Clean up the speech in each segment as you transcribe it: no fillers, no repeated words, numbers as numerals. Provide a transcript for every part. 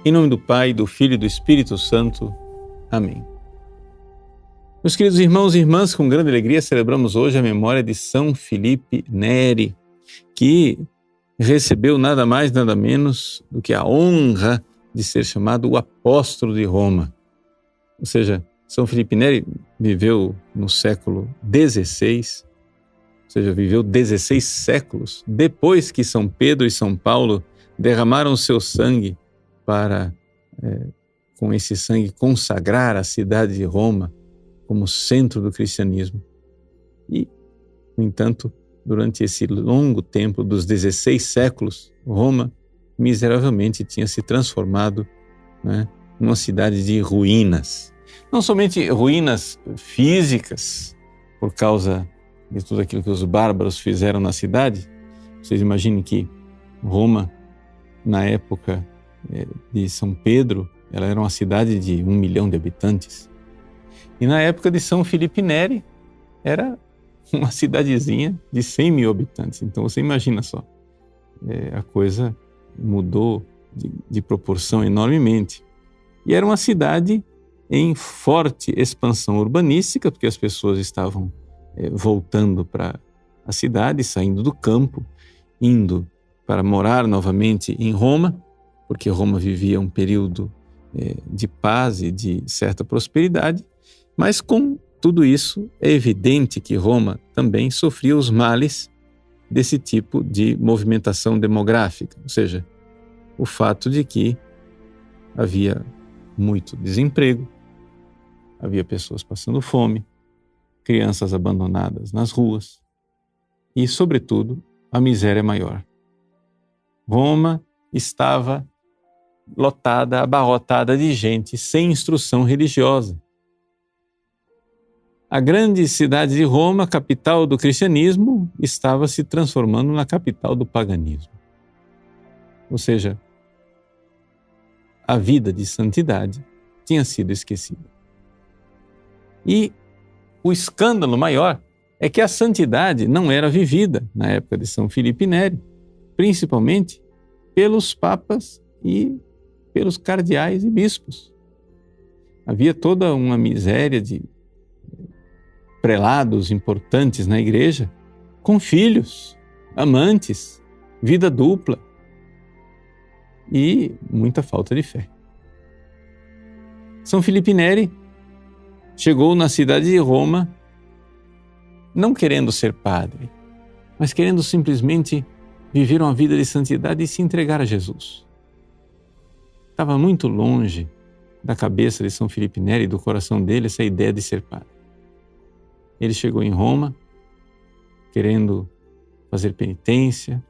Em nome do Pai, do Filho e do Espírito Santo. Amém. Meus queridos irmãos e irmãs, com grande alegria celebramos hoje a memória de São Filipe Neri, que recebeu nada mais, nada menos do que a honra de ser chamado o apóstolo de Roma. Ou seja, São Filipe Neri viveu no século XVI, ou seja, viveu 16 séculos depois que São Pedro e São Paulo derramaram seu sangue para, com esse sangue, consagrar a cidade de Roma como centro do cristianismo. E, no entanto, durante esse longo tempo dos 16 séculos, Roma miseravelmente tinha se transformado, numa cidade de ruínas. Não somente ruínas físicas, por causa de tudo aquilo que os bárbaros fizeram na cidade. Vocês imaginem que Roma, na época de São Pedro, ela era uma cidade de 1 milhão de habitantes. E na época de São Filipe Neri, era uma cidadezinha de 100 mil habitantes. Então você imagina só, a coisa mudou de proporção enormemente. E era uma cidade em forte expansão urbanística, porque as pessoas estavam voltando para a cidade, saindo do campo, indo para morar novamente em Roma, porque Roma vivia um período de paz e de certa prosperidade. Mas com tudo isso, é evidente que Roma também sofria os males desse tipo de movimentação demográfica, ou seja, o fato de que havia muito desemprego, havia pessoas passando fome, crianças abandonadas nas ruas e, sobretudo, a miséria maior. Roma estava lotada, abarrotada de gente sem instrução religiosa. A grande cidade de Roma, capital do cristianismo, estava se transformando na capital do paganismo. Ou seja, a vida de santidade tinha sido esquecida. E o escândalo maior é que a santidade não era vivida na época de São Filipe Neri, principalmente pelos papas e pelos cardeais e bispos. Havia toda uma miséria de prelados importantes na igreja, com filhos, amantes, vida dupla e muita falta de fé. São Filipe Neri chegou na cidade de Roma não querendo ser padre, mas querendo simplesmente viver uma vida de santidade e se entregar a Jesus. Estava muito longe da cabeça de São Filipe Neri e do coração dele essa ideia de ser padre. Ele chegou em Roma querendo fazer penitência,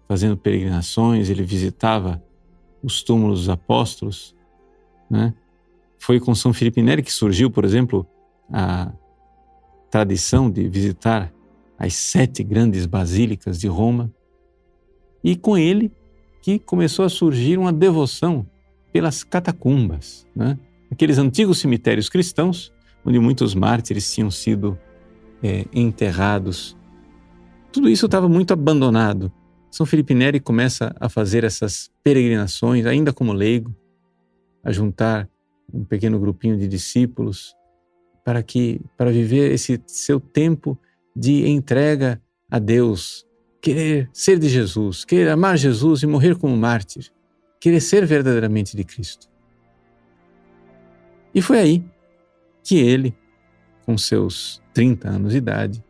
fazendo peregrinações, ele visitava os túmulos dos apóstolos, Foi com São Filipe Neri que surgiu, por exemplo, a tradição de visitar as 7 grandes basílicas de Roma, e com ele que começou a surgir uma devoção pelas catacumbas, aqueles antigos cemitérios cristãos onde muitos mártires tinham sido enterrados. Tudo isso estava muito abandonado. São Filipe Neri começa a fazer essas peregrinações, ainda como leigo, a juntar um pequeno grupinho de discípulos para viver esse seu tempo de entrega a Deus, querer ser de Jesus, querer amar Jesus e morrer como mártir, querer ser verdadeiramente de Cristo. E foi aí que ele, com seus 30 anos de idade,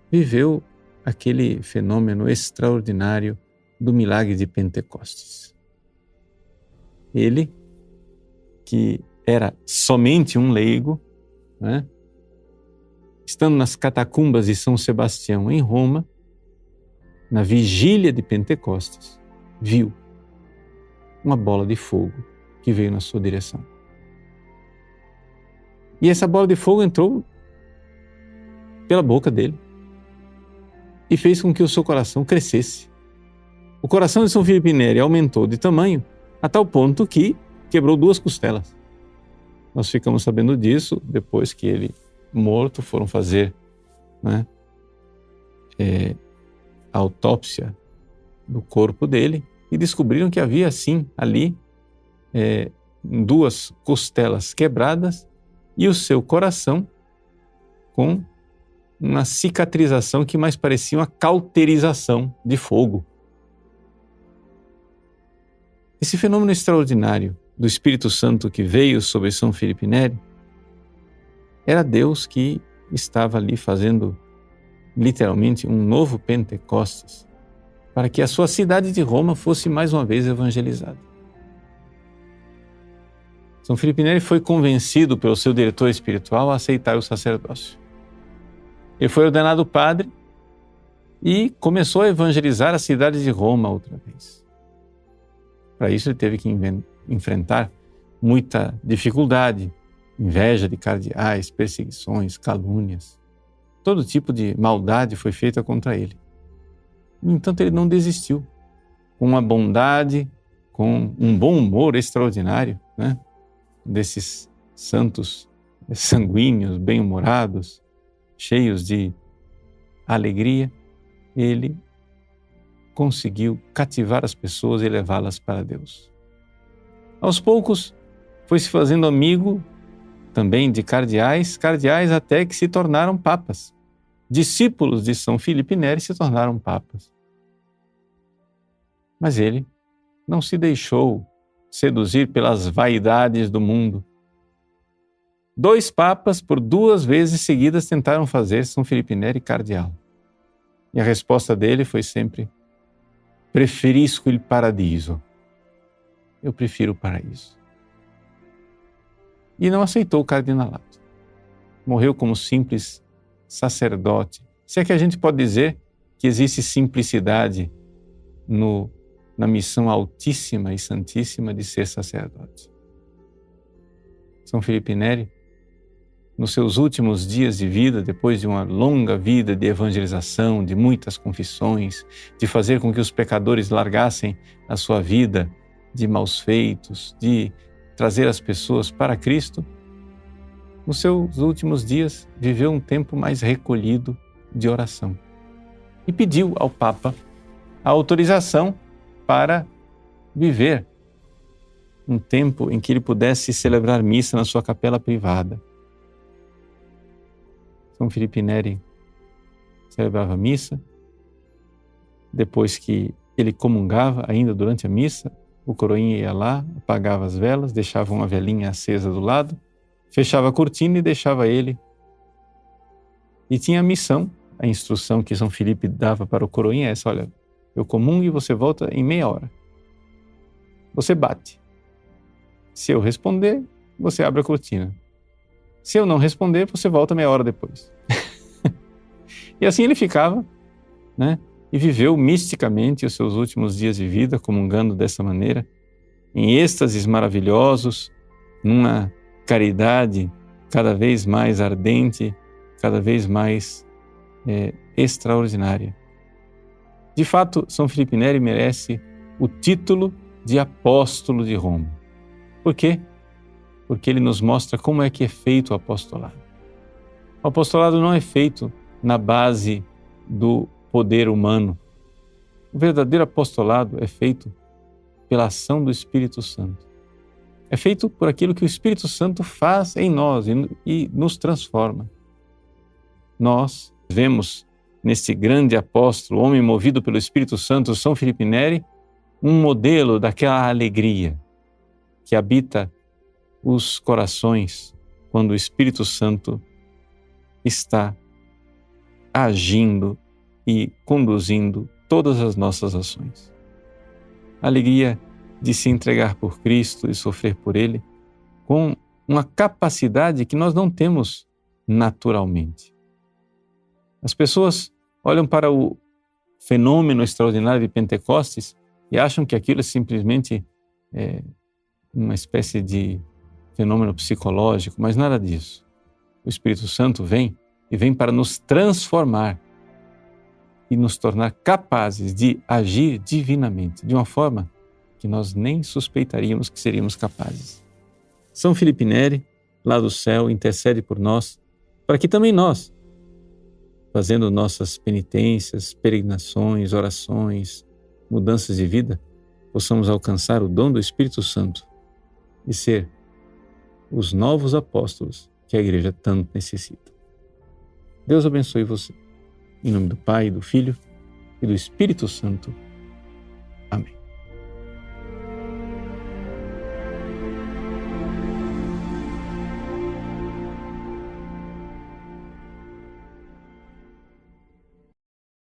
viveu aquele fenômeno extraordinário do milagre de Pentecostes. Ele, que era somente um leigo, estando nas catacumbas de São Sebastião, em Roma, na vigília de Pentecostes, viu uma bola de fogo que veio na sua direção. E essa bola de fogo entrou pela boca dele e fez com que o seu coração crescesse. O coração de São Filipe Neri aumentou de tamanho a tal ponto que quebrou 2 costelas. Nós ficamos sabendo disso depois que ele, morto, foram fazer a autópsia do corpo dele e descobriram que havia, sim, ali 2 costelas quebradas e o seu coração com uma cicatrização que mais parecia uma cauterização de fogo. Esse fenômeno extraordinário do Espírito Santo que veio sobre São Filipe Neri era Deus que estava ali fazendo literalmente um novo Pentecostes para que a sua cidade de Roma fosse mais uma vez evangelizada. São Filipe Neri foi convencido pelo seu diretor espiritual a aceitar o sacerdócio. Ele foi ordenado padre e começou a evangelizar a cidade de Roma outra vez. Para isso ele teve que enfrentar muita dificuldade, inveja de cardeais, perseguições, calúnias. Todo tipo de maldade foi feita contra ele. No entanto, ele não desistiu. Com uma bondade, com um bom humor extraordinário, né? Desses santos sanguíneos, bem-humorados, cheios de alegria, ele conseguiu cativar as pessoas e levá-las para Deus. Aos poucos, foi se fazendo amigo também de cardeais até que se tornaram papas. Discípulos de São Filipe Neri se tornaram papas. Mas ele não se deixou seduzir pelas vaidades do mundo. 2 papas, por 2 vezes seguidas, tentaram fazer São Filipe Neri cardeal. E a resposta dele foi sempre: preferisco il paradiso. Eu prefiro o paraíso. E não aceitou o cardinalato. Morreu como simples sacerdote. Se é que a gente pode dizer que existe simplicidade na missão altíssima e santíssima de ser sacerdote. São Filipe Neri, nos seus últimos dias de vida, depois de uma longa vida de evangelização, de muitas confissões, de fazer com que os pecadores largassem a sua vida de maus feitos, de trazer as pessoas para Cristo, nos seus últimos dias viveu um tempo mais recolhido de oração e pediu ao Papa a autorização para viver um tempo em que ele pudesse celebrar missa na sua capela privada. São Filipe Neri celebrava missa, depois que ele comungava, ainda durante a missa, o coroinha ia lá, apagava as velas, deixava uma velinha acesa do lado, fechava a cortina e deixava ele. E tinha a missão, a instrução que São Filipe dava para o coroinha é essa: olha, eu comungo e você volta em meia hora. Você bate. Se eu responder, você abre a cortina. Se eu não responder, você volta meia hora depois. E assim ele ficava, né? E viveu misticamente os seus últimos dias de vida, comungando dessa maneira, em êxtases maravilhosos, numa caridade cada vez mais ardente, cada vez mais extraordinária. De fato, São Filipe Neri merece o título de apóstolo de Roma. Por quê? Porque ele nos mostra como é que é feito o apostolado. O apostolado não é feito na base do poder humano. O verdadeiro apostolado é feito pela ação do Espírito Santo. É feito por aquilo que o Espírito Santo faz em nós e nos transforma. Nós vemos neste grande apóstolo, homem movido pelo Espírito Santo, São Filipe Neri, um modelo daquela alegria que habita os corações quando o Espírito Santo está agindo e conduzindo todas as nossas ações. A alegria de se entregar por Cristo e sofrer por Ele com uma capacidade que nós não temos naturalmente. As pessoas olham para o fenômeno extraordinário de Pentecostes e acham que aquilo é simplesmente uma espécie de fenômeno psicológico, mas nada disso. O Espírito Santo vem e vem para nos transformar e nos tornar capazes de agir divinamente, de uma forma que nós nem suspeitaríamos que seríamos capazes. São Filipe Neri, lá do céu, intercede por nós, para que também nós, fazendo nossas penitências, peregrinações, orações, mudanças de vida, possamos alcançar o dom do Espírito Santo de ser os novos apóstolos que a igreja tanto necessita. Deus abençoe você. Em nome do Pai, do Filho e do Espírito Santo. Amém.